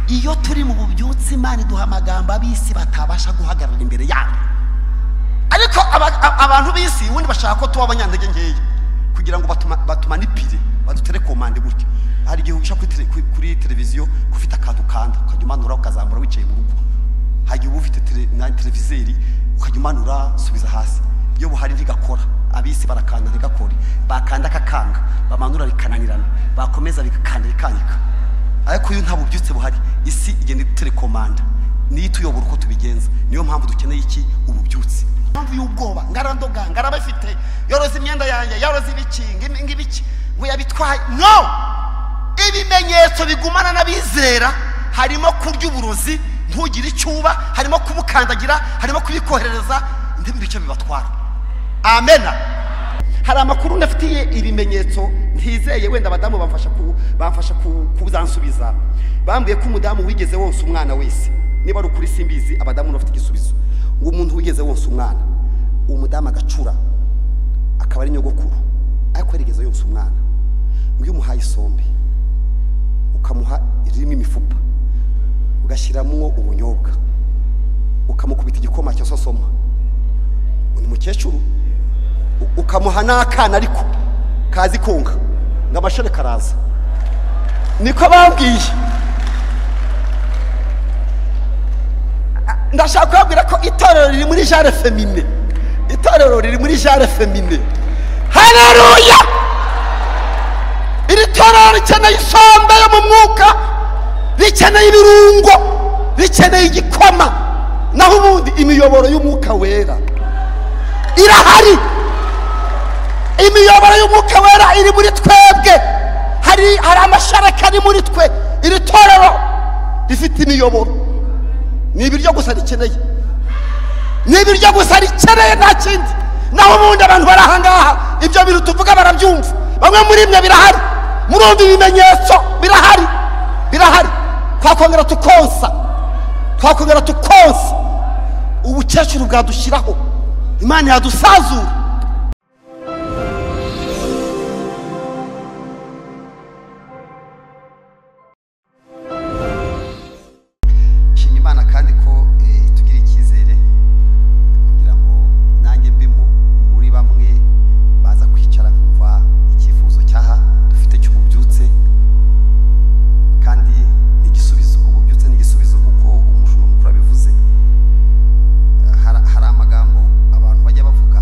iyo turi mu bubyutse Imana iduha amagambo abisi batabasha guhagarara imbere yayo. Ariko abantu bisi ubundi bashaka ko tuba abanyantege nkeya kugira ngo batumanipire badutere komande gutya. Hari igihe ushaka kuri televiziyo kufita akantu kanda ukajya umanura ukazamura wicaye mu rugo. Hari igihe ufite televizeri ukajya umanura subiza hasi. Iyo buhari ntigakora abisi barakanda ntigakore, bakanda kakanga bamanura rikananirana, bakomeza bikakanda rikanyika. Ariko iyo nta bubyutse buhari isi igenda iterekomanda niyo ituyobora uko tubigenza. Niyo mpamvu dukeneye iki? Ububyutse. Mpamvu y'ubwoba ngarandoga ngarabafite yoroza imyenda yanjye yoroza ibikinga ngibiki ngo yabitwaye. No, ibimenyetso bigumana n'abizera harimo kurya uburozi ntugire icyuba, harimo kubukandagira, harimo kubikoherereza ndebe icyo bibatwara. Amena. Hari amakuru nafitiye ibimenyetso ntizeye wenda abadamu bamfasha kubuzansubiza. Bambwiye ko umudamu wigeze wonsa umwana wese, niba ari ukuri simbizi, abadamu bafite igisubizo, ngo umuntu wigeze wonsa umwana umudamu agacura akaba ari nyogokuru ariko yarigeze yonsa umwana, ngo iyo umuhaye isombe ukamuha irimo imifupa ugashyiramo ubunyobwa ukamukubita igikoma cyo sosoma, ni mukecuru, ukamuha n'akana ariko kazi konka ngo amashore karaza. Niko bambwiye. Ndashaka kubabwira ko itorero riri muri genre féminin. Itorero riri muri genre féminin. Haleluya! Iri torero rikeneye isombe yo mu mwuka, rikeneye ibirungo, rikeneye igikoma, naho ubundi imiyoboro y'umwuka wera irahari. Imiyoboro y'umwuka wera iri muri twebwe. Hari amashareka ari muri twe. Iri torero rifite imiyoboro. Ni ibiryo gusa rikeneye. Ni ibiryo gusa rikeneye nta kindi. Naho ubundi abantu barahangaha ibyo bintu tuvuga barabyumva. Bamwe muri mwe birahari. Murumva ibimenyetso birahari. Birahari. Twakongera tukonsa. Twakongera tukonsa. Ubukecuru bwadushyiraho. Imana yadusazura. Hari amagambo abantu bajya bavuga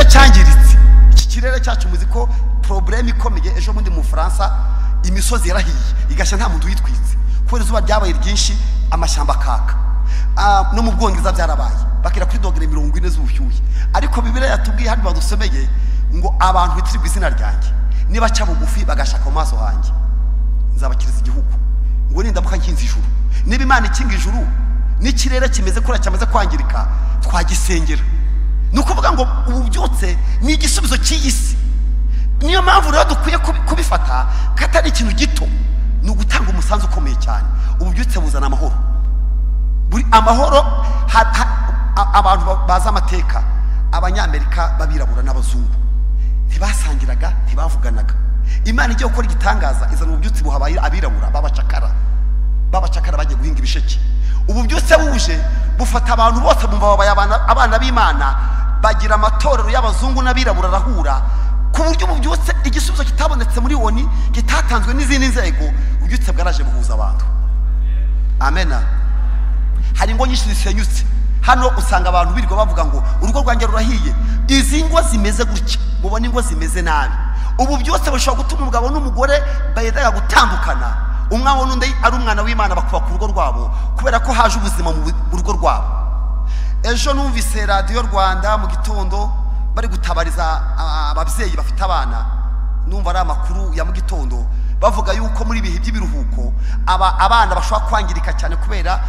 kirere cyangiritse. Iki kirere cyacu muzi ko problem ikomeye. Ejo mundi mu France imisozi yarahiye igashya nta muntu uyitwitse kubera izuba ryabaye ryinshi, amashyamba kaka. No mu Bwongereza byarabaye bakira kuri dogere 40 z'ubushyuhe. Ariko Bibiliya yatubwiye hano badusomeye ngo abantu bitirirwa izina ryanjye niba cya bugufi bagashaka mu maso hanjye nzabakiriza igihugu. Ngo nindamuka nkinze ijuru, niba Imana ikinga ijuru n'ikirere kimeze kura cyamaze kwangirika twagisengera. Nukuvuga ngo ububyutse ni igisubizo cy'isi. Niyo mpamvu rero dukwiye kubifata katari ikintu gito, ni ugutanga umusanzu ukomeye cyane. Ububyutse buzana amahoro. Buri amahoro abantu baza amateka, abanyamerika babirabura n'abazungu ntibasangiraga, ntibavuganaga. Imana igiye gukora igitangaza izana ububyutse buhabaye abirabura babacakara bagiye guhinga ibisheke. Ububyutse buje bufata abantu bose bumva babaye abana b'Imana, bagira amatorero y'abazungu n'abirabura arahura, ku buryo ububyutse igisubizo kitabonetse muri oni kitatanzwe n'izindi nzego, ububyutse bwaraje buhuza abantu. Amena. Hari ingo nyinshi zisenyutse hano, usanga abantu birirwa bavuga ngo urugo rwanjye rurahiye. Izi ngo zimeze gutya, mubona ingo zimeze nabi. Ububyutse bushobora gutuma umugabo n'umugore bayendaga gutandukana, umwe abona undi ari umwana w'Imana bakuba ku rugo rwabo kubera ko haje ubuzima mu rugo rwabo. Ejo numvise Radio Rwanda mu gitondo bari gutabariza ababyeyi bafite abana, numva ari amakuru ya mu gitondo bavuga yuko muri ibihe by'ibiruhuko abana bashobora kwangirika cyane kubera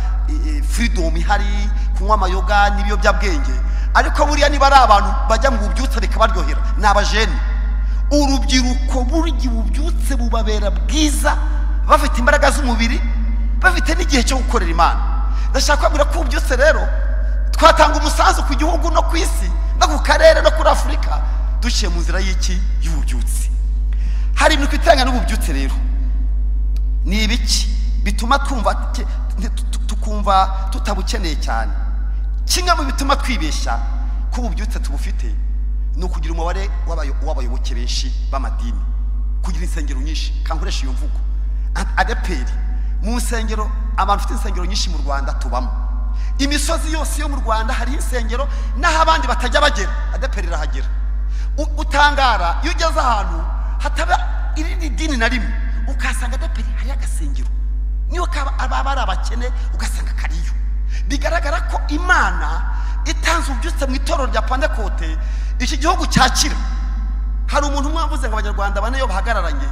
freedom ihari, kunywa amayoga n'ibiyobyabwenge. Ariko buriya niba ari abantu bajya mu bubyutse bikabaryohera ni abajene. Urubyiruko burya ububyutse bubabera bwiza, bafite imbaraga z'umubiri, bafite n'igihe cyo gukorera Imana. Ndashaka kubwira ko ububyutse rero twatanga umusanzu ku gihugu no ku isi no ku karere no kuri Afurika duciye mu nzira y'iki y'ububyutse. Hari ibintu kwitanga n'ububyutse rero ni ibiki bituma tukumva tutabukeneye cyane. Kimwe mu bituma twibeshya ko ububyutse tubufite ni ukugira umubare w'abayoboke benshi b'amadini, kugira insengero nyinshi. Kankoresha iyo mvugo ADEPR mu nsengero, abantu bafite insengero nyinshi mu Rwanda tubamo. Imisozi yose yo mu Rwanda hari insengero, naho abandi batajya bagera ADEPR irahagera. Utangara iyo ugeze ahantu hataba irindi dini na rimwe ukasanga ADEPR hari agasengero, niyo aba ari abakene ugasanga kariyo. Bigaragara ko Imana itanze ububyutse mu itorero rya Pentecote iki gihugu cyakira. Hari umuntu umwe wavuze ngo abanyarwanda bane yo bahagararanye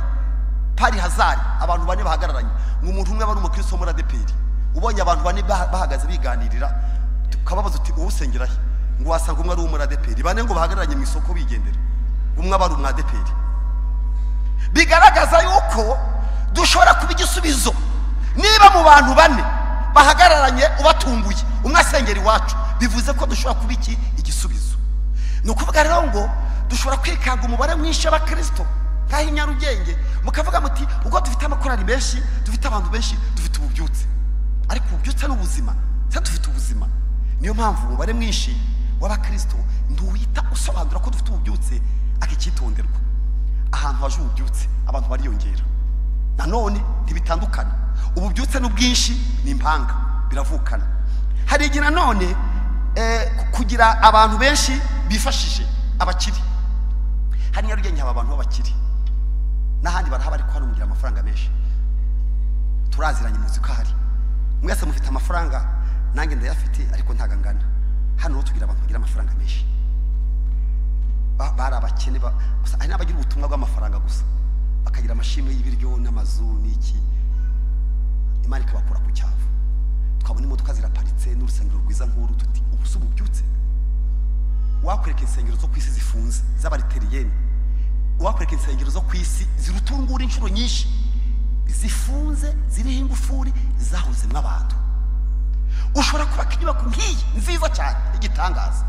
pari hazari, abantu bane bahagararanye, ngo umuntu umwe bari umukristo muri ADEPR. Ubonye abantu bane bahagaze biganirira, tukababaza uti ubusengera he, ngo wasanga umwe ari muri ADEPR, bane ngo bahagararanye mu isoko bigendera, umwe abari mu ADEPR. Bigaragaza yuko dushobora kuba igisubizo niba mu bantu bane bahagararanye ubatunguye umwe asengera iwacu, bivuze ko dushobora kuba igisubizo. Ni ukuvuga rero ngo dushobora kwikanga umubare mwinshi w'abakristo nk'aho i Nyarugenge mukavuga muti ubwo dufite amakorari menshi, dufite abantu benshi, dufite ububyutse. Ariko ububyutse n'ubuzima, dufite ubuzima. Niyo mpamvu umubare mwinshi w'abakristo nduwita usobanura ko dufite ububyutse akikitonderwa. Ahantu haje ububyutse abantu bariyongera. Nanone ntibitandukana, ububyutse n'ubwinshi ni impanga biravukana. Hari igihe nanone kugira abantu benshi bifashije abakiri. Hari Nyarugenge haba abantu b'abakiri, n'ahandi barahaba ariko hano mugira amafaranga menshi. Turaziranye muzi ko hari mwese mufite amafaranga, nanjye ndayafite ariko ntagangana. Hano tugira abantu bagira amafaranga menshi, bari abakene, hari n'abagira ubutumwa bw'amafaranga gusa, bakagira amashimwe y'ibiryo n'amazu n'iki. Imana ikabakura ku cyavu, twabona imodoka ziraparitse n'urusengero rwiza nk'uru, tuti ubuso ububyutse. Wakwereka insengero zo ku isi zifunze z'abariteriyeni, wakwereka insengero zo ku isi zirutungura inshuro nyinshi, zifunze ziriho ingufuri zahozemo abantu. Ushobora kubaka inyubako nk'iyi nziza cyane igitangaza,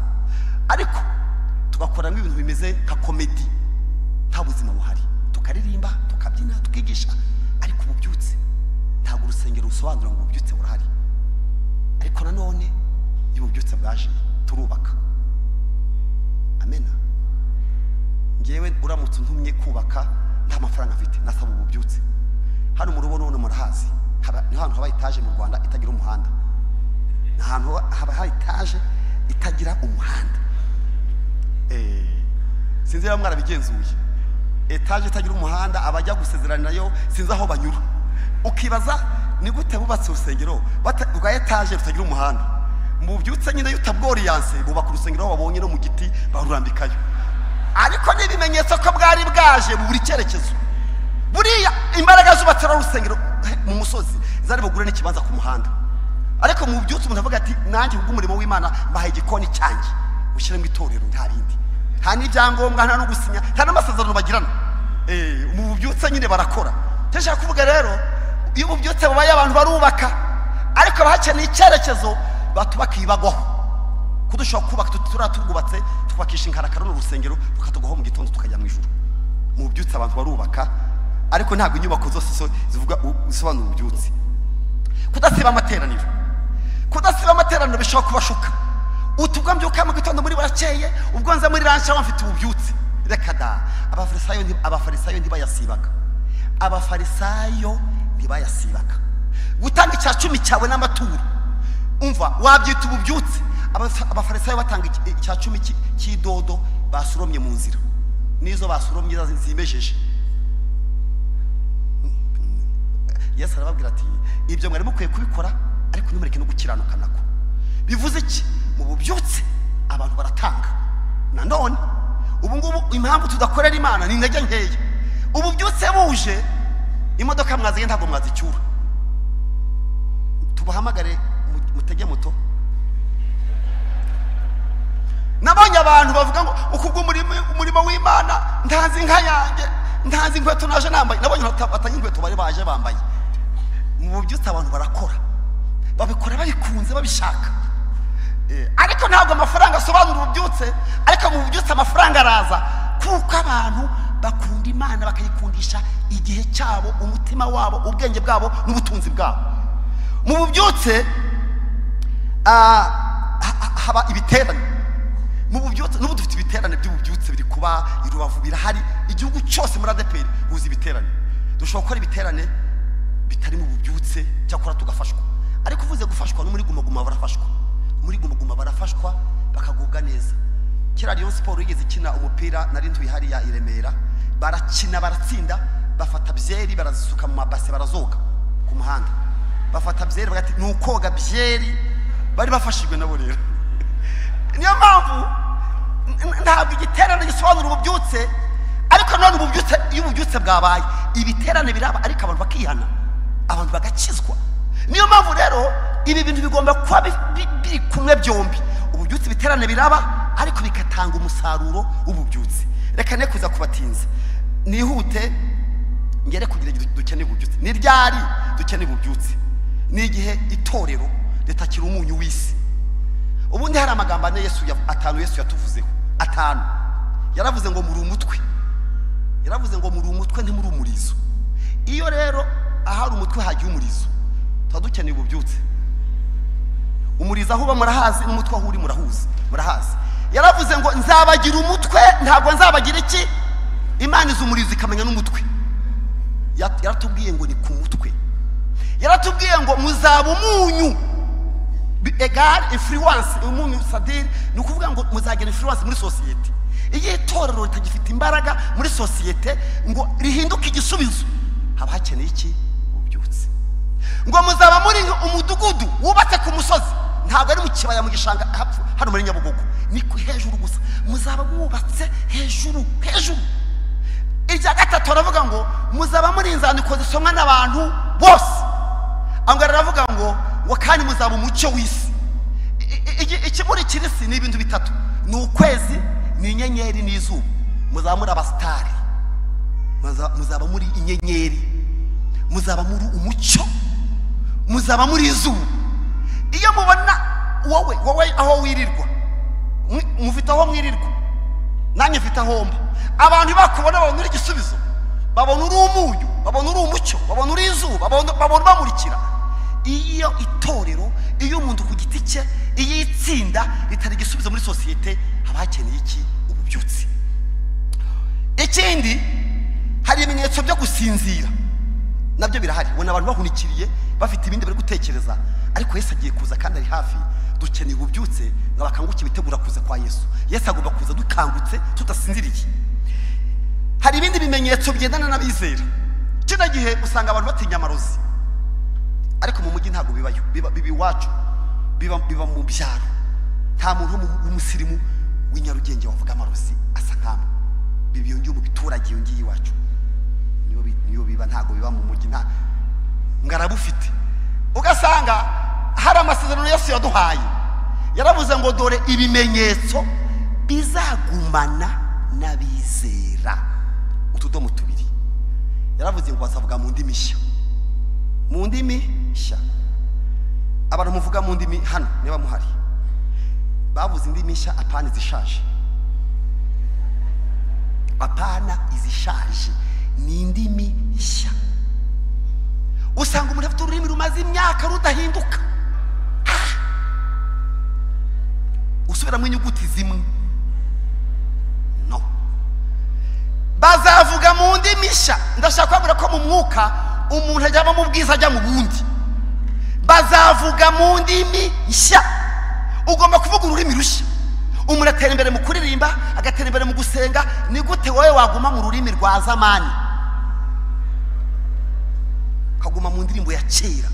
ariko tugakoramo ibintu bimeze nka komedi, nta buzima buhari, tukaririmba tukabyina tukigisha, ariko ububyutse ntabwo urusengero rusobanura ngo ububyutse burahari. Ariko nanone iyo ububyutse bwaje turubaka. Amena. Ngewe uramutse untumye kubaka nta mafaranga afite, nasaba ububyutse. Hano mu Rubono murahazi, ni ahantu haba etaje mu Rwanda itagira umuhanda, ni ahantu haba etaje itagira umuhanda. sinzi niba mwarabigenzuye. Etaje itagira umuhanda, abajya gusezeranirayo sinzi aho banyura. Ukibaza ni gute bubatse urusengero rwa etaje rutagira umuhanda? Mu byutse nyine yutabworiyanse bubaka urusengero aho babonye no mu giti barurambikayo. Ariko n'ibimenyetso ko bwari bwaje mu buri cyerekezo. Buriya imbaraga zubatse urusengero mu musozi zari bugure n'ikibanza ku muhanda. Ariko mu byutse umuntu avuga ati nanjye ubw'umurimo w'Imana bahaye igikoni cyanjye ushyire mu itorero nta bindi, nta n'ibyangombwa, nta no gusinya, nta n'amasezerano bagirana. Mu byutse nyine barakora. Cyashaka kuvuga rero iyo mu byutse babaye abantu barubaka, ariko bahakeneye icyerekezo batubaka ibagwaho. Kudushobora kubaka turatugubatse twubakisha inkarakaro n'urusengero tukatugaho mu gitondo tukajya mu ijuru. Mu byutse abantu barubaka, ariko ntabwo inyubako zose zivuga zisobanura ububyutse. Kudasiba amateraniro, kudasiba amateraniro bishobora kubashuka. Utubwa mbyuka mu gitondo muri barakeye, ubwo nza muri rancha bafite ububyutse. Reka da, abafarisayo ntibayasibaga. Abafarisayo ntibayasibaga. Gutanga icya 10 cyawe n'amaturo, umva wabyita ububyutse. Abafarisayo batanga icya 10 cy'idodo basuromye mu nzira, nizo basuromye zimejeje. Yesu arababwira ati ibyo mwari mukwiye kubikora, ariko nimureke no gukiranuka nako. Bivuze iki? Mu bubyutse abantu baratanga. Nanone ubu ngubu impamvu tudakorera Imana ni intege nkeya. Ububyutse buje, imodoka mwaziye ntabwo mwazicyura. Tubahamagare mutege moto. Nabonye abantu bavuga ngo ukubwo umurimo w'Imana ntazi inka yanjye, ntazi inkweto naje nambaye. Nabonye batanye inkweto bari baje bambaye. Mu bubyutse abantu barakora, babikora babikunze babishaka. Ariko ntabwo amafaranga asobanura ububyutse. Ariko mu bubyutse amafaranga araza kuko abantu bakunda Imana bakayikundisha igihe cyabo, umutima wabo, ubwenge bwabo n'ubutunzi bwabo. Mu bubyutse haba ibiterane. Mu bubyutse n'ubu dufite ibiterane by'ububyutse biri kuba i Rubavu, birahari igihugu cyose muri ADPR huza ibiterane. Dushobora gukora ibiterane bitari mu bubyutse cyakora tugafashwa. Ariko uvuze gufashwa no muri guma barafashwa. Muri guma barafashwa bakagubwa neza. Kera Rayon Sport yigeze ikina umupira nari ntuye hariya i Remera, barakina baratsinda, bafata byeri barazisuka mu mabase barazoga ku muhanda. Bafata byeri bagati nukoga byeri, bari bafashijwe nabo rero. Niyo mpamvu ntabwo igiterane gisobanura ububyutse. Ariko none ububyutse, iyo ububyutse bwabaye ibiterane biraba, ariko abantu bakihana, abantu bagakizwa. Niyo mpamvu rero ibi bintu bigomba kuba biri kumwe byombi. Ububyutse ibiterane biraba, ariko bikatanga umusaruro w'ububyutse. Reka ne kuza kubatinza, nihute ngere kugira dukeneye ububyutse. Ni ryari dukeneye ububyutse? Ni igihe itorero ritakira umunyu w'isi. Ubundi hari amagambo atanu Yesu yatuvuzeho, atanu. Yaravuze ngo muri umutwe, yaravuze ngo muri umutwe ntimuri umurizo. Iyo rero ahari umutwe hagiye umurizo, twadukeneye ububyutse. Umurizo aho uba murahazi, n'umutwe aho uri murahazi. Yaravuze ngo nzabagira umutwe, ntabwo nzabagira iki. Imana izi umurizo ikamenya n'umutwe. Yaratubwiye ngo ni ku mutwe. Yaratubwiye ngo muzaba umunyu, egal influence. Umunyu sadiri ni ukuvuga ngo muzagira influence muri societe. Iyo itorero ritagifite imbaraga muri societe ngo rihinduke igisubizo, haba hakeneye iki? Ububyutse. Ngo muzaba muri umudugudu wubatse ku musozi, ntabwo ari mu kibaya mu gishanga hano muri Nyabugogo, ni ku hejuru gusa. Muzaba wubatse hejuru. Irya gatatu aravuga ngo muzaba muri inzandiko zisomwa n'abantu bose. Angara aravuga ngo kandi muzaba umucyo w'isi. Ikimuri kirisi ni ibintu bitatu: ni ukwezi, ni inyenyeri, n'izuba. Muzaba muri abasitari, muzaba muri inyenyeri, muzaba muri umucyo, muzaba muri izuba. Iyo mubona wowe aho wirirwa, mufite aho mwirirwa, nanjye mfite aho mba, abantu bakubona babona uri igisubizo, babona uri umunyu, babona uri umucyo, babona uri izuba, babona bamurikira. Iyo itorero, iyo umuntu ku giti cye, iyo itsinda ritari igisubizo muri societe, haba hakeneye iki? Ububyutse. Ikindi, hari ibimenyetso byo gusinzira nabyo birahari. Ubona abantu bahunikiriye bafite ibindi bari gutekereza, ariko Yesu agiye kuza kandi ari hafi. Dukeneye ububyutse ngo bakanguke bitegura kuza kwa Yesu. Yesu agomba kuza dukangutse tudasinziriye. Hari ibindi bimenyetso bigendana n'abizera. Kino gihe usanga abantu batinya amarozi, ariko mu mujyi ntabwo bibayo, biba iwacu, biba mu byaro. Nta muntu w'umusirimu w'inyarugenge wavuga amarozi asa nk'amwe. Bibi yongiye mu biturage, yongiye iwacu niyo biba, ntabwo biba mu mujyi. Nta ngarabufite. Ugasanga hari amasezerano Yesu yaduhaye, yaravuze ngo dore ibimenyetso bizagumana n'abizera. Utudomo tubiri yaravuze ngo bazavuga mu ndimi nshya. Mu ndimi nshya, abantu muvuga mu ndimi hano niba muhari, bavuze indimi nshya, apana izishaje. Apana izishaje, ni indimi nshya. Usanga umuntu afite ururimi rumaze imyaka rudahinduka, usubiramo inyuguti zimwe. No, bazavuga mu ndimi nshya. Ndashaka kubabwira ko mu mwuka umuntu ajyamo mu bwiza ajya mu bundi. Bazavuga mu ndimi nshya. Ugomba kuvuga ururimi rushya. Umuntu atera imbere mu kuririmba, agatera imbere mu gusenga. Ni gute wowe waguma mu rurimi rwa zamani, kaguma mu ndirimbo ya kera?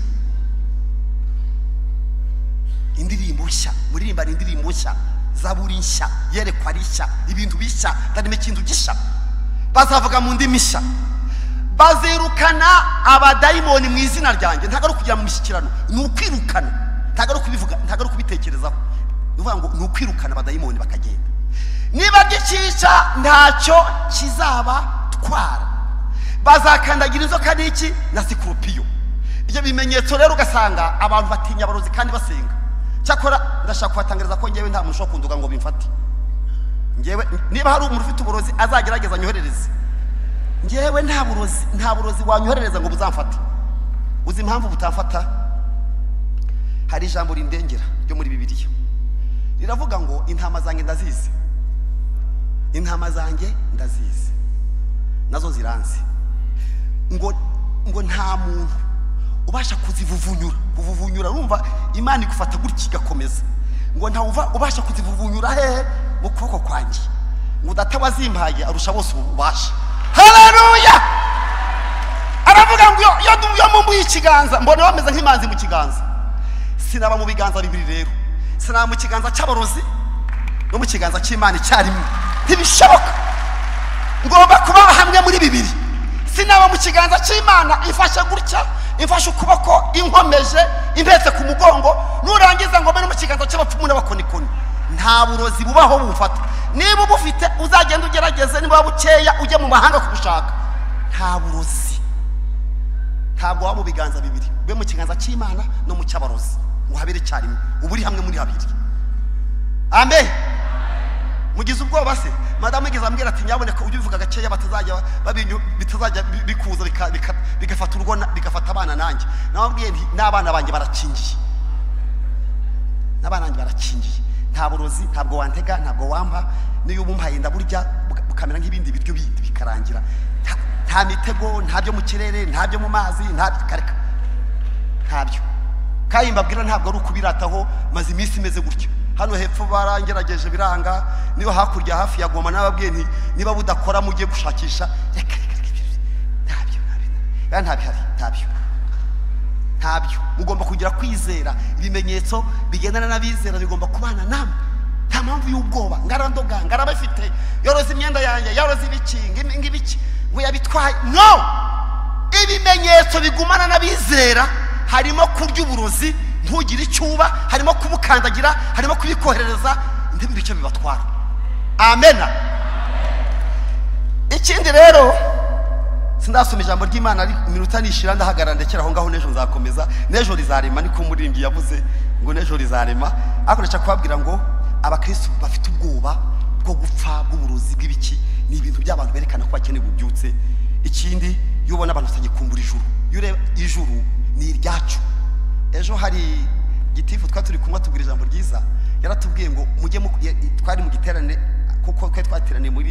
Indirimbo nshya, muririmba indirimbo nshya, zaburi nshya, yerekwa rishya, ibintu bishya, ndarimo ikintu gisha. Bazavuga mu ndimi nshya. Bazirukana abadayimoni mu izina ryanjye. Ntago ari kugira mu mishyikirano, ni ukwirukana. Ntago ari kubivuga, ntago ari kubitekerezaho. Uvuga ngo ni ukwirukana abadayimoni bakagenda. Niba gicisha ntacyo kizaba twara. Bazakandagira inzoka n'iki na sikorupiyo. Ibyo bimenyetso rero ugasanga abantu batinya abarozi kandi basenga. Cyakora ndashaka kubatangariza ko ngewe nta muntu ushobora kunduga ngo bimfate. Ngewe niba hari umuntu ufite uburozi azagerageza nyoherereze. Ngewe nta burozi wanyoherereza ngo buzamfate. Uzi impamvu butamfata? Hari ijambo rindengera ryo muri Bibiliya riravuga ngo intama zanjye ndazizi. Intama zanjye ndazizi, nazo ziranze. Ngo nta muntu ubasha kuzivuvunyura. Urumva Imana igufata gutya igakomeza. Ngo nta ubasha kuzivuvunyura hehe? Mu kuboko kwanjye. Ngo data wazimpaye arusha bose ububasha. Haleluya! Aravuga ngo yo mumbuye ikiganza mbona bameze nk'imanzi mu kiganza. Sinaba mu biganza bibiri rero. Sinaba mu kiganza cy'abarozi no mu kiganza cy'Imana icyarimwe. Ntibishoboka. Ngomba kuba hamwe muri bibiri. Sinaba mu kiganza cy'Imana ifashe gutya, ifashe ukuboko inkomeje impetse ku mugongo, nurangiza ngo bene mu kiganza cy'abapfumu n'abakonikoni. Nta burozi bubaho bufata. Niba ubufite uzagenda ugerageze, niba bukeya ujye mu mahanga kugushaka. Nta burozi. Ntabwo waba mu biganza bibiri, be mu kiganza cy'Imana no mu cy'abarozi. Ngo habere cyarimwe, uburi hamwe muri habiri. Amen. Mugize ubwoba se? Madamu igeze ambwira ati nyaboneka ujye uvuga gakeya batazajya babinyu bitazajya bikuza bigafata urugona bigafata abana nanjye. Nababwiye nti n'abana banjye barakingiye. N'abana banjye barakingiye. Nta burozi, ntabwo wantega, ntabwo wampa. Niyo ubumpaye ndaburya bukamera nk'ibindi biryo bindi bikarangira. Nta mitego, ntabyo mu kirere, ntabyo mu mazi, ntabyo. Kandi mbabwira ntabwo ari ukubirataho maze iminsi imeze gutyo. Hano hepfo barangerageje biranga, niyo hakurya hafi ya Goma nababwiye nti niba budakora mujye gushakisha. Ntabyo. Mugomba kugira kwizera. Ibimenyetso bigendana n'abizera bigomba kubana namwe. Nta mpamvu y'ubwoba. Ngarandoga, ngarabafite, yoroza imyenda yanjye, yoroza ibiki, ngibiki, ngo yabitwaye. No! Ibimenyetso bigumana n'abizera harimo kurya uburozi ntugire icyuba, harimo kubukandagira, harimo kubikoherereza, ntibiri icyo bibatwara. Amen. Ikindi rero sindasoma ijambo ry'Imana ari iminota nishira ndahagarara ndekera aho ngaho, nejo nzakomeza. Nejo rizarema niko umuririmbyi yavuze ngo nejo rizarema. Akoresha kubabwira ngo abakristo bafite ubwoba bwo gupfa bw'uburozi bw'ibiki, ni ibintu by'abantu berekana ko bakeneye ububyutse. Ikindi yubona abantu batagikumbura ijuru. Yureba ijuru ni iryacu. Ejo hari gitifu turi kumwe tubwira ijambo ryiza, yaratubwiye ngo mujye twari mu giterane kuko twaterane mu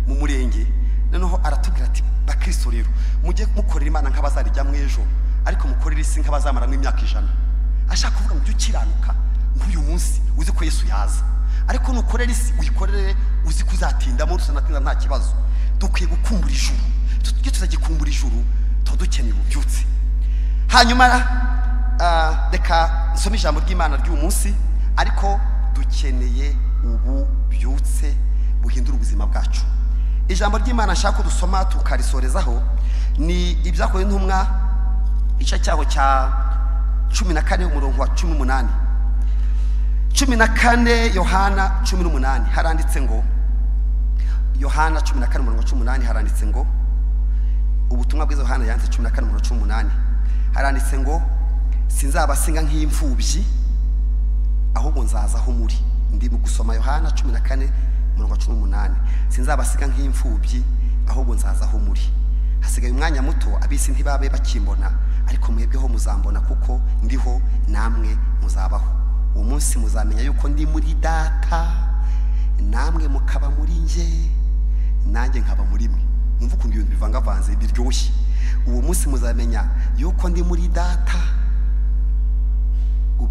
murenge. Noneho aratubwira ati bakristo rero mujye mukorera Imana nk'abazarijya mu ejo, ariko mukorera isi nk'abazamaramo imyaka 100. ashaka kuvuga ngo ujye ukiranuka nk'uyu munsi uzi ko Yesu yaza, ariko nukorera isi uyikorere uzi ko uzatindamo, rusanatinda nta kibazo. Dukwiye gukumbura ijuru, tujye tuzagikumbura ijuru, dukeneye ububyutse. Hanyuma reka nsome ijambo ry'Imana ry'uyu munsi, ariko dukeneye ububyutse buhindura ubuzima bwacu. Ijambo ry'Imana nshaka ko dusoma tukarisorezaho ni ibyakoze n'intumwa igice cyaho cya 14 umurongo wa 18. 14 Yohana 18 haranditse ngo, Yohana 14 umurongo wa 18 haranditse ngo, ubutumwa bwiza Yohana yanditse 14 umurongo wa 18 haranditse ngo, sinzabasinga nk'imfubyi ahubwo nzazaho muri. Ndi mu gusoma Yohana 14 umurongo wa 18, sinzabasiga nk'imfubyi ahubwo nzazaho muri. Hasigaye umwanya muto, abisi ntibabe bakimbona, ariko mwebweho muzambona, kuko ndiho namwe muzabaho. Uwo munsi muzamenya yuko ndi muri Data, namwe mukaba muri nje, nanjye nkaba muri mwe. Mwumva ukuntu ibintu bivangavanze biryoshye. Uwo munsi muzamenya yuko ndi muri Data.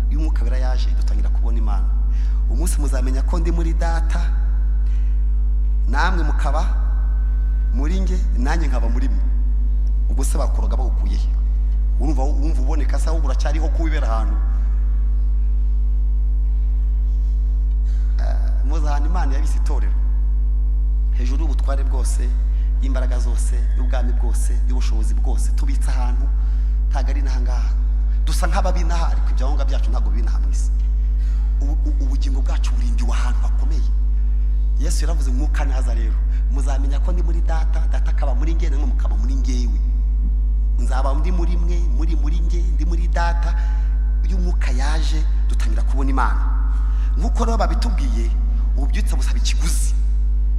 Iyo Umwuka Wera yaje dutangira kubona Imana. Uwo munsi muzamenya ko ndi muri Data, namwe mukaba muri nge, nanjye nkaba muri mwe. Ubwo se bakoroga bagukuye he? Urumva uboneka se ubura cyariho kubibera ahantu. Muzahana Imana yabise itorero hejuru y'ubutware bwose, imbaraga zose, y'ubwami bwose, y'ubushobozi bwose, tubitse ahantu tagari nahangaha. Dusa nk'ababinaha, ariko ibyahonga byacu ntabwo binaha mwisi. Ubugingo bwacu burindiwe ahantu hakomeye. Yesu yaravuze mwuka naza rero muzamenya ko ndi muri Data, Data akaba muri nge, namwe mukaba muri ngewe. Nzaba ndi muri mwe, muri nge, ndi muri Data. Iyo Umwuka yaje dutangira kubona Imana. Nkuko rero babitubwiye, ububyutse busaba ikiguzi.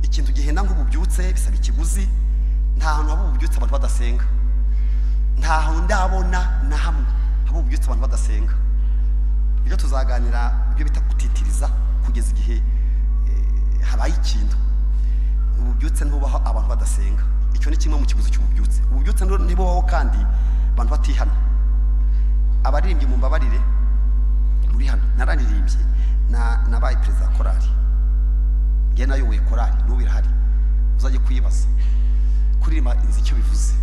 Ikintu gihenda nk'ububyutse bisaba ikiguzi. Nta hantu haba ububyutse abantu badasenga. Nta hantu ndabona na hamwe haba ububyutse abantu badasenga. Ibyo tuzaganira ibyo bita gutitiriza kugeza igihe habaye ikintu. Ububyutse ntubaho abantu badasenga. Icyo ni kimwe mu kiguzi cy'ububyutse. Ububyutse ntibubaho kandi abantu batihana. Abaririmbyi mu mbabarire muri hano nararirimbye nabaye perezida wa korali. Nge nayoboye korali n'ubira hari. Uzajye kuyibaza kuririmba inzi icyo bivuze.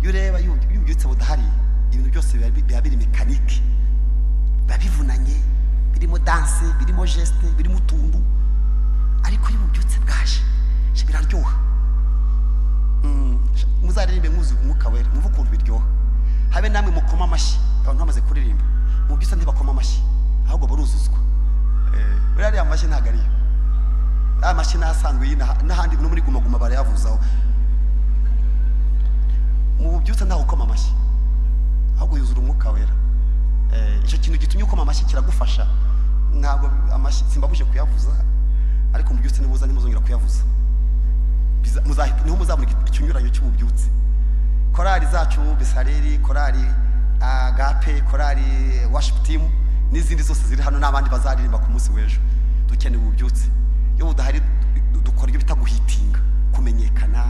Iyo ureba ububyutse budahari, ibintu byose biba biri mekanike, biba bivunanye, birimo danse, birimo geste, birimo utuntu. Ariko iyo ububyutse bwaje biraryoha. Muzaririmbe mwuzi Umwuka Wera, mwumva ukuntu biryoha. Habe namwe mukoma amashyi. Abantu bamaze kuririmba mu byutse ntibakoma amashyi, ahubwo baruzuzwa. Buriya amashyi ntabwo ariyo. Amashyi nasanzwe n'ahandi no muri guma barayavuzaho. Mu bubyutse ntaho ukoma amashyi, ahubwo yuzura Umwuka Wera. Icyo kintu gitumye ukoma amashyi kiragufasha. Ntabwo amashyi simbabuje kuyavuza, ariko mu byutse nibuza nimuzongera kuyavuza. Niho muzabona ikinyuranyo cy'ububyutse. Korali zacu Besareri, korali Agape, korali Worship Team n'izindi zose ziri hano n'abandi bazaririmba ku munsi w'ejo. Dukeneye ububyutse. Iyo budahari dukora ibyo bita guhitinga, kumenyekana,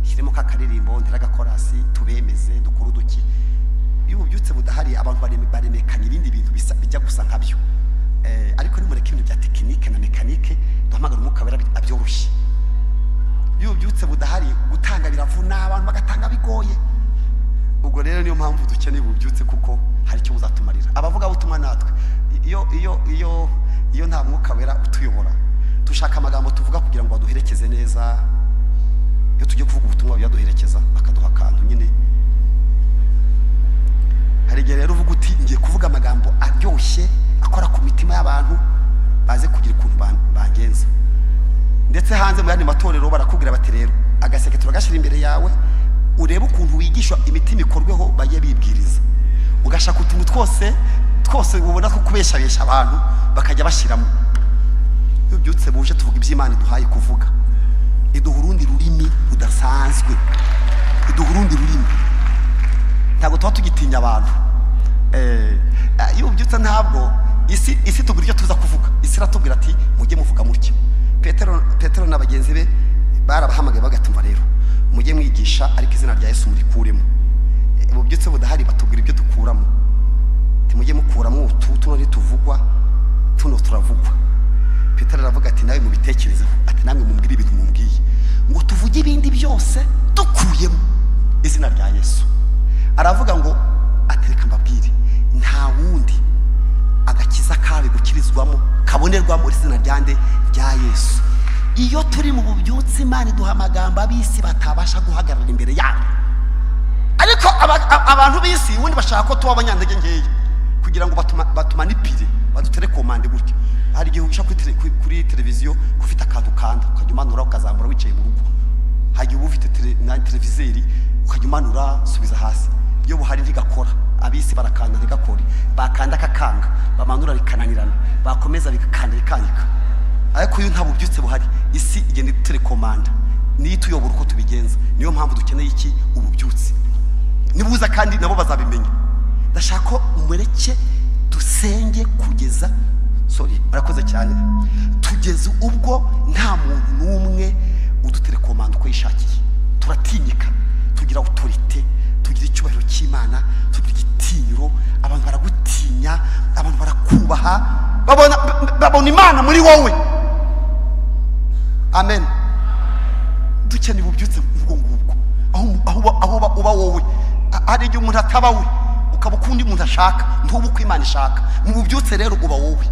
hiremo kakaririmbo ndiraga korasi tubemeze dukora uduki. Iyo ububyutse budahari abantu baremekana ibindi bintu bijya gusa nkabyo. Ariko nimureke ibintu bya tekinike na mekanike, duhamagara Umwuka Wera abyoroshye. Iyo ububyutse budahari gutanga biravuna, abantu bagatanga bigoye. Ubwo rero niyo mpamvu dukeneye ububyutse, kuko hari icyo buzatumarira. Abavuga ubutumwa natwe iyo nta Mwuka Wera utuyobora, dushaka amagambo tuvuga kugira ngo baduherekeze neza. Iyo tugiye kuvuga ubutumwa byaduherekeza bakaduha akantu nyine. Hari igihe rero uvuga uti ngiye kuvuga amagambo aryoshye akora ku mitima y'abantu, baze kugira ukuntu bangenza. Ndetse hanze mu yandi matorero barakubwira bati rero agaseke turagashyira imbere yawe, urebe ukuntu wigisha imitima ikorweho, bajye bibwiriza. Ugashaka utuntu twose ubona ko kubeshabesha abantu bakajya bashyiramo. Iyo byutse buje tuvuga iby'Imana duhaye kuvuga. Iduha urundi rurimi rudasanzwe. Iduha urundi rurimi. Ntabwo tuba tugitinya abantu. Iyo byutse ntabwo isi tubwira icyo tuza kuvuga. Isi iratubwira ati mujye muvuga mutyo. Petero n'abagenzi be barabahamagaye bagatumva rero mujye mwigisha, ariko izina rya Yesu murikuremo. Ububyutse budahari batubwira ibyo dukuramo. timujye mukuramo utuno ntituvugwa tuno turavugwa. Petero aravuga ati nawe mubitekerezeho, ati namwe mumbwire ibintu mumbwiye ngo tuvuge ibindi byose dukuyemo izina rya Yesu. Aravuga ngo atereka mbabwire nta wundi agakiza kawe gukirizwamo kabonerwamo izina ryande rya Yesu. Iyo turi mu bubyutse Imana iduha amagambo abisi batabasha guhagarara imbere yayo. Ariko abantu bisi wundi bashaka ko tuba abanyantege nkeya kugira ngo batumanipire badutere komande gutyo. Hari igihe usha kuri televiziyo kufita akantu kanda ukajya umanura ukazamura wicaye mu rugo. Hari ubu ufite televizeri ukajya umanura subiza hasi. Iyo buhari ntigakora abisi barakanda ntigakore, bakanda kakanga bamanura bikananirana, bakomeza bikakanda bikanyika. Ariko iyo nta bubyutse buhari isi igenda telekomanda niyo tuyobora uko tubigenza. Niyo mpamvu dukeneye iki ububyutse. Nibuza kandi nabo bazabimenya. Ndashaka ko umureke dusenge kugeza barakoze cyane tugeze ubwo nta muntu n'umwe udutelekomanda uko yishakiye. Turatinyika, tugira autorite, tugira icyubahiro cy'Imana, tugira igitinyiro, abantu baragutinya, abantu barakubaha, babona Imana muri wowe. Amen. Dukeneye ububyutse ubwo ngubwo aho uba wowe. Hari igihe umuntu ataba we ukaba ukundi umuntu ashaka ntuba uko Imana ishaka. Mu bubyutse rero uba wowe,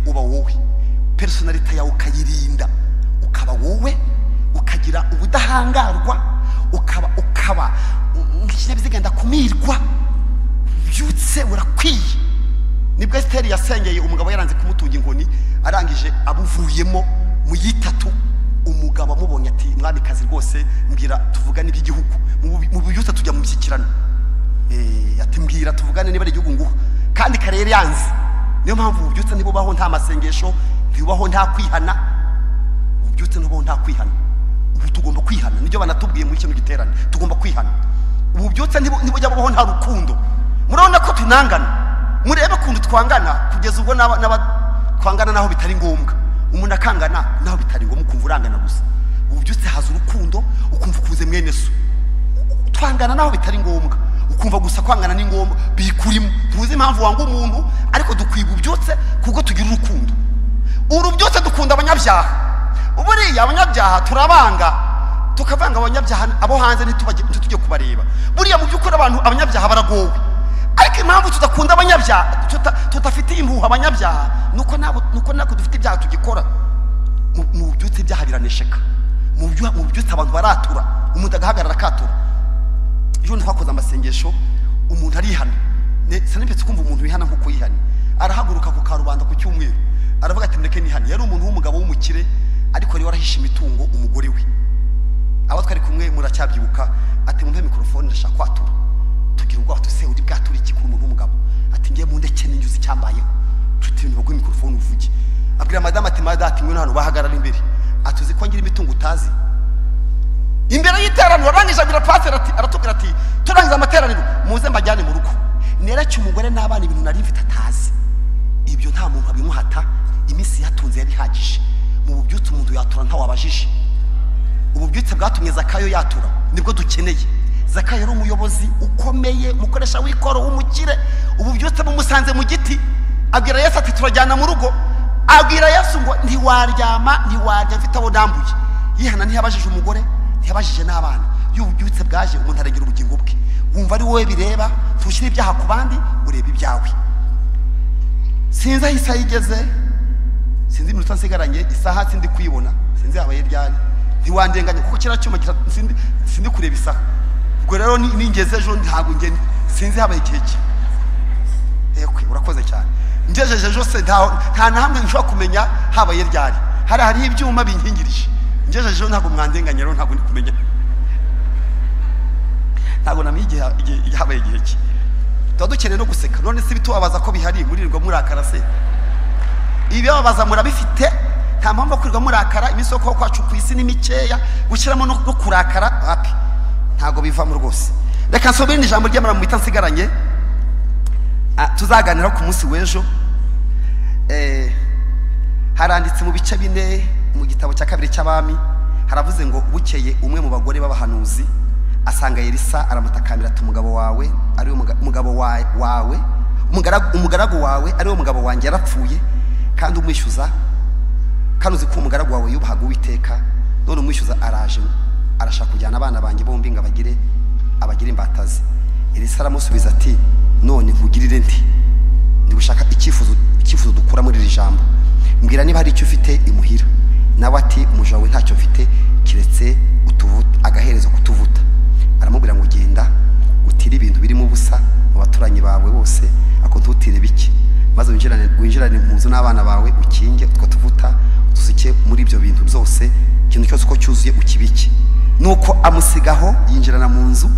uba wowe, personality yawe ukayirinda, ukaba wowe, ukagira ubudahangarwa, ukaba nk'ikinyabiziga ndakumirwa. Ububyutse burakwiye. Nibwo Esteri yasengeye umugabo yaranze kumutunga inkoni, arangije abuvuyemo mu yitatu. Umugabo amubonye ati mwamikazi rwose mbwira tuvugane iby'igihugu. Mu bubyutse tujya mu mishyikirano. Ati mbwira tuvugane niba ari igihugu nguha, kandi karere yanze. Niyo mpamvu ububyutse ntibubaho nta masengesho, ntibubaho nta kwihana. Ububyutse ntibubaho nta kwihana. Ubu tugomba kwihana, nibyo banatubwiye muri kino giterane, tugomba kwihana. Ububyutse ntibujya bubaho nta rukundo. Murabona ko tunangana, murebe kundu twangana kugeza ubwo twangana naho bitari ngombwa. Umuntu akangana naho bitari ngombwa ukumva urangana gusa. Ububyutse haza urukundo, ukumva ukuze mwene so. Twangana naho bitari ngombwa ukumva gusa kwangana ni ngombwa bikurimo. Tuzi impamvu wanga umuntu, ariko dukwiye ububyutse kuko tugira urukundo. Urubyutse dukunda abanyabyaha. Uburiya abanyabyaha turabanga, tukavanga abanyabyaha abo hanze ntitujye kubareba. Buriya mu byukuri abanyabyaha baragowe. Ariko impamvu tudakunda abanyabyaha, tutafitiye impuhwe abanyabyaha, nuko nako dufite ibyaha tugikora. Mu bubyutse ibyaha biranesheka. Mu bubyutse abantu baratura, umuntu agahagarara akatura. Iyo twakoze amasengesho umuntu arihana. Sinipetse kumva umuntu wihana nkuko yihana. Arahaguruka ku karubanda ku cyumweru, aravuga ati mureke nihana. Yari umuntu w'umugabo w'umukire, ariko yari warahishe imitungo umugore we. Abo twari kumwe muracyabyibuka, ati mumpe mikrofone ndashaka kwatura. Tugira ubwo atuse uri bwatura iki kuri umuntu w'umugabo. Ati ngiye mu ndeke n'injuzi cyambayeho. Tuti nibwo mikrofone uvuge. Abwira madame ati madati mwe hano bahagarara imbere. Atuzi ko ngira imitungo utazi. Imbere y'iteraniro arangije abwira pastor ati aratubwira ati turangiza amateraniro muze mbajyane mu rugo. Nereke umugore n'abana ibintu nari mfite atazi. Ibyo nta muntu abimuhata, imisi yatunze yari hagije. Mu bubyutse umuntu yatura nta wabajije. Ububyutse bwatumye Zakayo yatura, nibwo dukeneye. Zakayo yari umuyobozi ukomeye, mukoresha w'ikoro w'umukire. Ububyutse bumusanze mu giti, abwira Yesu ati turajyana mu rugo. Abwira Yesu ngo ntiwarya mfite abo ndambuye. Yihana ntiyabajije umugore, ntiyabajije n'abana. Y'ububyutse bwaje umuntu arengera ubugingo bwe. Wumva ari wowe bireba, tushyira ibyaha ku bandi, ureba ibyawe. Sinzi aho isaha igeze, sinzi iminota nsigaranye, isaha sindi kwibona, sinzi habaye ryari. Ntiwandenganya kuko kira cyuma sindi kureba isaha. Ubwo rero ningeze ejo ntabwo ngeni, sinzi habaye igihe ki. Urakoze cyane. Ngejeje ejo se nta nahamwe nshobora kumenya habaye ryari. Hari ibyuma binkingirije. Ngejeje ejo ntabwo mwandenganya rero ntabwo ndi kumenya. Ntabwo namenye igihe habaye igihe ki. Tuba dukeneye no guseka. None se bitubabaza ko bihari murirwa murakara se. Ibibabaza murabifite, nta mpamvu kurirwa murakara. Imisoko kwacu ku isi ni mikeya, gushyiramo no kurakara hapi ntago bivamo rwose. Reka nsubire ijambo ry'Imana mu bita nsigaranye. Tuzaganira ku munsi w'ejo. Haranditse mu bice 4 mu gitabo cya 2 cy'abami, haravuze ngo bukeye umwe mu bagore b'abahanuzi asanga Elisa aramutakambira ati umugabo wawe ari umugabo wawe umugaragu wawe ari wo mugabo wanjye yarapfuye kandi umwishyuza, kandi uzi ko umugaragu wawe yubahaga Uwiteka, none umwishyuza araje arashaka kujyana abana banjye bombi ngo abagire imbatazi. Elisa aramusubiza ati none nkugirire nti? Ndi gushaka icyifuzo dukura muri iri jambo. Mbwira niba hari icyo ufite imuhira. Nawe ati umuja wawe ntacyo mfite kiretse utuvuta, agaherezo kutuvuta. Aramubwira ngo genda utire ibintu birimo ubusa mu baturanyi bawe bose, ako ntutire bike, maze winjirane mu nzu n'abana bawe, ukinge utwo tuvuta udusike muri ibyo bintu byose, ikintu cyose uko cyuzuye ukibike. Nuko amusigaho yinjirana mu nzu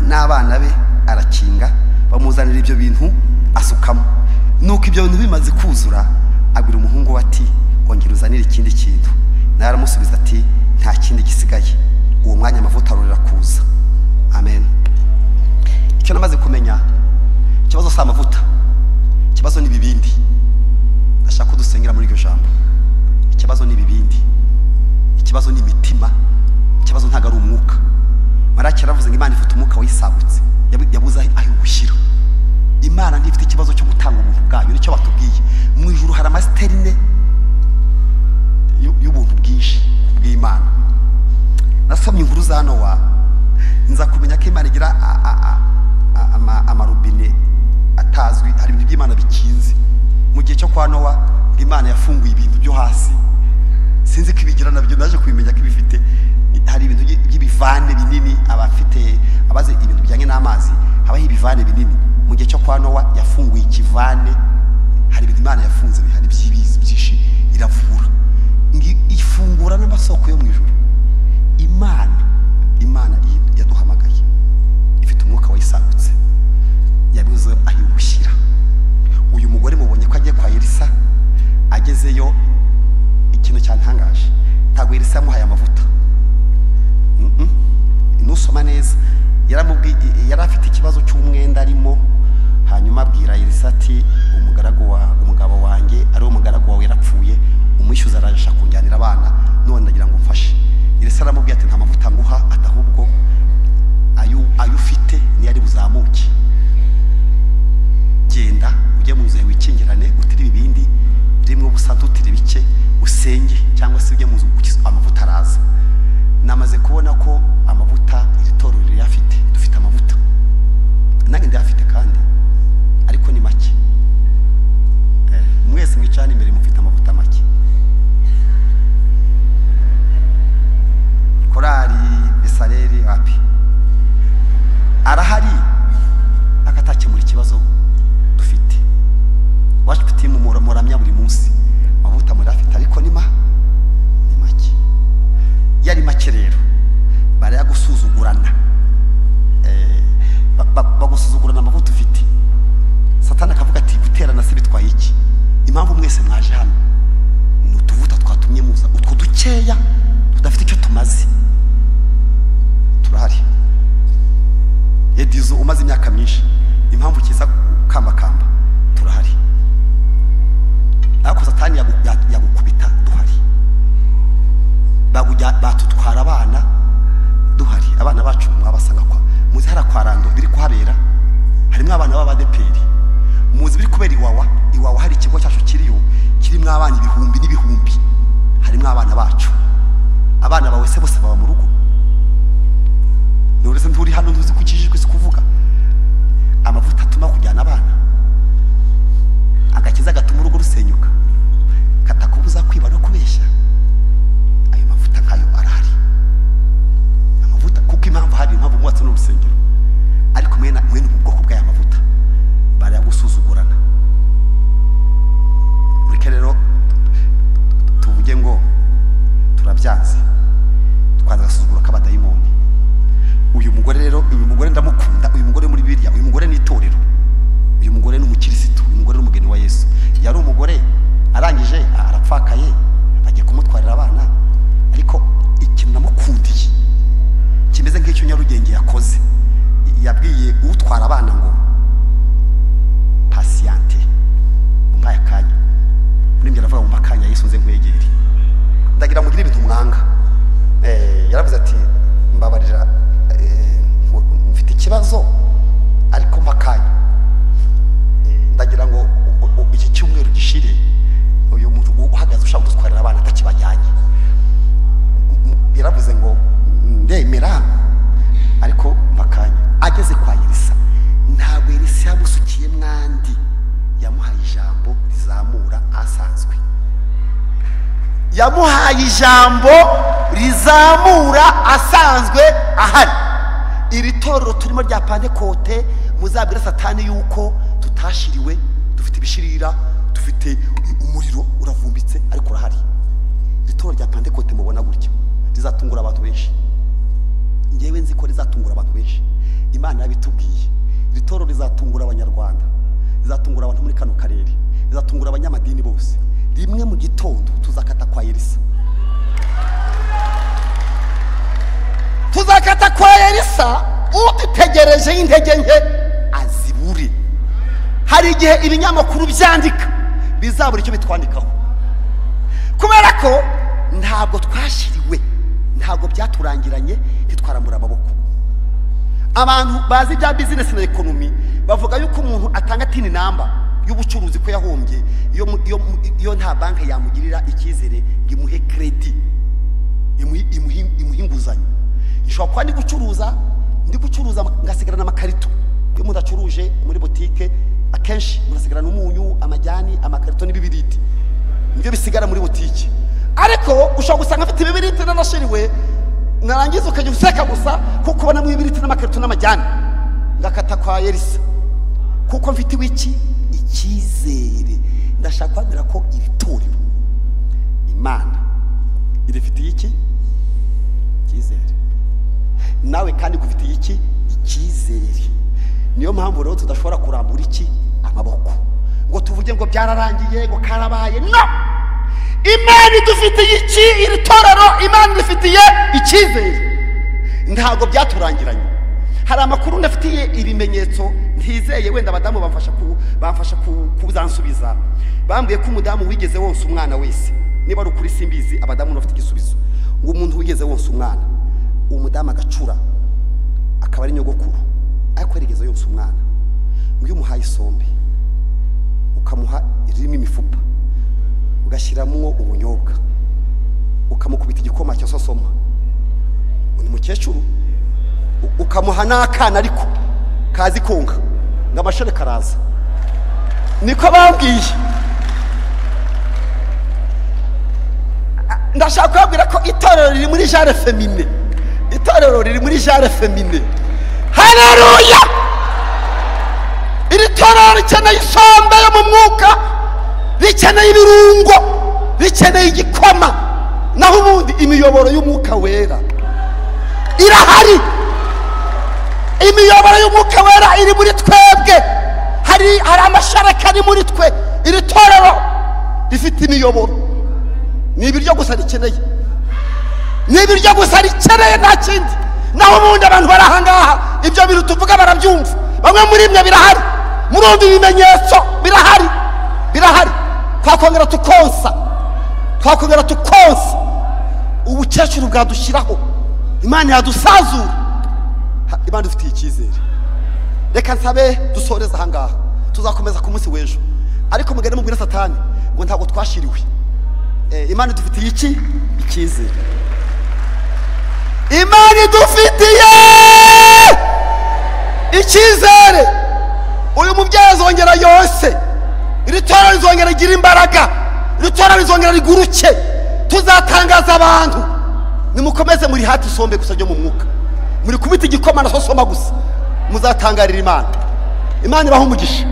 n'abana be, arakinga, bamuzanira ibyo bintu asukamo. Nuko ibyo bintu bimaze kuzura, abwira umuhungu we ati ongera uzanire ikindi kintu. Nawe aramusubiza ati nta kindi gisigaye. Uwo mwanya amavuta arorera kuza. Amen. Icyo namaze kumenya, ikibazo si amavuta, ikibazo ni ibibindi. Ndashaka ko dusengera muri iryo jambo. Ikibazo ni ibibindi, ikibazo ni imitima, ikibazo ntago ari umwuka. Maraki yaravuze ngo Imana ifite umwuka wisagutse, yabuze aho gushyira. Imana ntifite ikibazo cyo gutanga ubuntu bwayo, nicyo batubwiye. Mu ijuru hari amasiterine y'ubuntu bwinshi bw'Imana. Nasomye inkuru za Nowa, nza kumenya ko Imana igira amarobine atazwi, hari ibintu by'Imana bikinze. Mu gihe cyo kwa Nowa, Imana yafunguye ibintu byo hasi, sinzi ko ibigira nabyo, naje kubimenya ko ibifite. Hari ibintu by'ibivane binini, abaze ibintu bijyanye n'amazi, habaho ibivane binini. Mu gihe cyo kwa Nowa yafunguye ikivane, hari ibintu Imana yafunze bihari by'ibizi byinshi, iravura, ifungura n'amasoko yo mu ijuru. Imana yaduhamagaye, ifite umwuka wisagutse, yabuze aho iwushyira. Uyu mugore mubonye ko agiye kwa Elisa, agezeyo ikintu cyantangaje, ntabwo Elisa yamuhaye amavuta. Nusoma neza, yari afite ikibazo cy'umwenda arimo, hanyuma abwira Elisa ati umugabo wanjye ari wo mugaragu wawe yarapfuye, umwishyuza araje kunjyanira abana, none ndagira ngo mfashe. Elisa aramubwira ati nta mavuta nguha, ati ahubwo ayo ufite niyo ari buzamuke. Genda ujye mu nzu yawe wikingirane, utire ibibindi birimo ubusa, ntutire bike, usenge, cyangwa se ujye mu nzu amavuta araza. Namaze kubona ko amavuta iri toro rirayafite, dufite amavuta, nange ndayafite kandi ariko ni make. Mwese mwicana imbere mufite amavuta make. Korari Besareri wapi arahari, akatakemura ikibazo dufite. Worship team muramya buri munsi, amavuta murafite ariko ni make. Yari make rero barayagusuzugurana, bagusuzugurana amavuta ufite. Satani akavuga ati guterana se bitwaye iki? Impamvu mwese mwaje hano ni utuvuta twatumye muza, utwo dukeya tudafite icyo tumaze. Turahari. Edizo umaze imyaka myinshi, impamvu kiza kambakamba, turahari. Ariko Satani yagukubita, duhari. Batutwara abana, duhari. Abana bacu mwabasanga kwa muzi hara kwa Rando biri kuhabera, harimo abana b'abadeperi. Muzi biri kubera Iwawa hari ikigo cyacu kirimo abana ibihumbi n'ibihumbi, harimo abana bacu. Abana bawe se bose baba mu rugo, nurese nturi hano ntuzi kukijijwe si kuvuga. Amavuta atuma kujyana abana, agakiza gatuma urugo rusenyuka, katakubuza kwiba no kubeshya. Ayo mavuta kayo arahari. Amavuta kuko impamvu hari impamvu mwatse n'urusengero, ariko mwene ubwoko bw'aya mavuta barayagusuzugurana. Mureke rero tuvuge ngo turabyanze, twaza gasuzuguro k'abadayimoni. Uyu mugore ndamukunda, uyu mugore muri Bibiliya, uyu mugore ni itorero, uyu mugore ni umukirisitu, uyu mugore ni umugeni wa Yesu. Yari umugore arangije arapfakaye, bagiye kumutwarira abana, ariko ikintu namukundiye kimeze nk'icyo Nyarugenge yakoze, yabwiye utwara abana ngo patiente, umpaye akanya. Muri mbere aravuga ngo akanya Yesu nze nkwegere, ndagira mugire ibintu mwanga. Yaravuze ati mbabarira, mfite ikibazo ariko makanya. yamuhaye ijambo rizamura asanzwe ahari. Iri torero turimo rya Pentekote, muzabwira Satani yuko tutashiriwe, dufite ibishirira, dufite umuriro uravumbitse, ariko urahari. Iri torero rya Pentekote mubona gutya rizatungura abantu benshi. Ngewe nzi ko rizatungura abantu benshi. Imana yabitubwiye. Iri torero rizatungura abanyarwanda, rizatungura abantu muri kano karere, rizatungura abanyamadini bose. Rimwe mu gitondo tuzakata kwa Elisa. Tuzakata kwa Elisa, utitegereje intege nke azibure. Hari igihe ibinyamakuru byandika bizabura icyo bitwandikaho, kubera ko ntabwo twashiriwe, ntabwo byaturangiranye, ntitwaramura amaboko. Abantu bazi bya business na economy bavuga yuko umuntu atanga tini namba y'ubucuruzi ko yahombye iyo nta banki yamugirira icyizere ngimuhe credit, imuhinguzanyo. Ishobora kuba ndi gucuruza ngasigarana amakarito. Iyo mudacuruje muri boutique akenshi murasigarana umunyu, amajyani, amakarito n'ibibiriti, nibyo bisigara muri boutique. Ariko ushobora gusanga afite ibibiriti nanashiriwe, narangiza ukajya useka gusa kuko ubona mu ibibiriti n'amakarito n'amajyani. Ngakata kwa Elisa kuko mfite wiki icyizere. Ndashaka kwabwira ko iri torero Imana irifitiye iki icyizere, nawe kandi gufitiye iki icyizere. Niyo mpamvu rero tudashobora kurambura iki amaboko ngo tuvuge ngo byararangiye, ngo karabaye. No, Imana idufitiye iki iri torero, Imana ifitiye icyizere, ntabwo byaturangiranye. Hari amakuru ndafitiye ibimenyetso ntizeye, wenda abadamu bamfasha kuzansubiza. Bambwiye ko umudamu wigeze wonsa umwana wese, niba ari ukuri simbizi, abadamu bafite igisubizo, ngo umuntu wigeze wonsa umwana, umudamu agacura akaba ari nyogokuru, ariko yarigeze yonsa umwana, ngo iyo umuhaye isombe ukamuha irimo imifupa, ugashyiramo ubunyobwa, ukamukubita igikoma cyo sosoma, ni mukecuru, ukamuha n'akana ariko kazi konga ngo amashore karaza. Niko bambwiye. Ndashaka kubabwira ko itorero riri muri genre féminin, itorero riri muri genre féminin. Haleluya! Iri torero rikeneye isombe yo mu mwuka, rikeneye ibirungo, rikeneye igikoma, naho ubundi imiyoboro y'umwuka wera irahari. Imiyoboro y'umwuka wera iri muri twebwe, hari amashareka ari muri twe. Iri torero rifite imiyoboro, ni ibiryo gusa rikeneye, ni ibiryo gusa rikeneye, nta kindi. Naho ubundi abantu barahangaha ibyo bintu tuvuga barabyumva, bamwe muri mwe birahari, murumva ibimenyetso birahari, birahari. Twakongera tukonsa ubukecuru bwadushyiraho, Imana yadusazura. Imana dufitiye icyizere. Reka nsabe dusoreza ahangaha, tuzakomeza ku munsi w'ejo, ariko mugende mubwira Satani ngo ntabwo twashiriwe. Imana dufitiye iki icyizere. Imana idufitiye icyizere. Uyu mubyeyi azongera yose, iri torero rizongera rigira imbaraga, iri torero rizongera riguruke, tuzatangaza abantu. Nimukomeze muri hati isombe gusa ryo mu mwuka, muri kubita igikoma na sosoma gusa, muzatangarira Imana. Imana ibaho umugisha.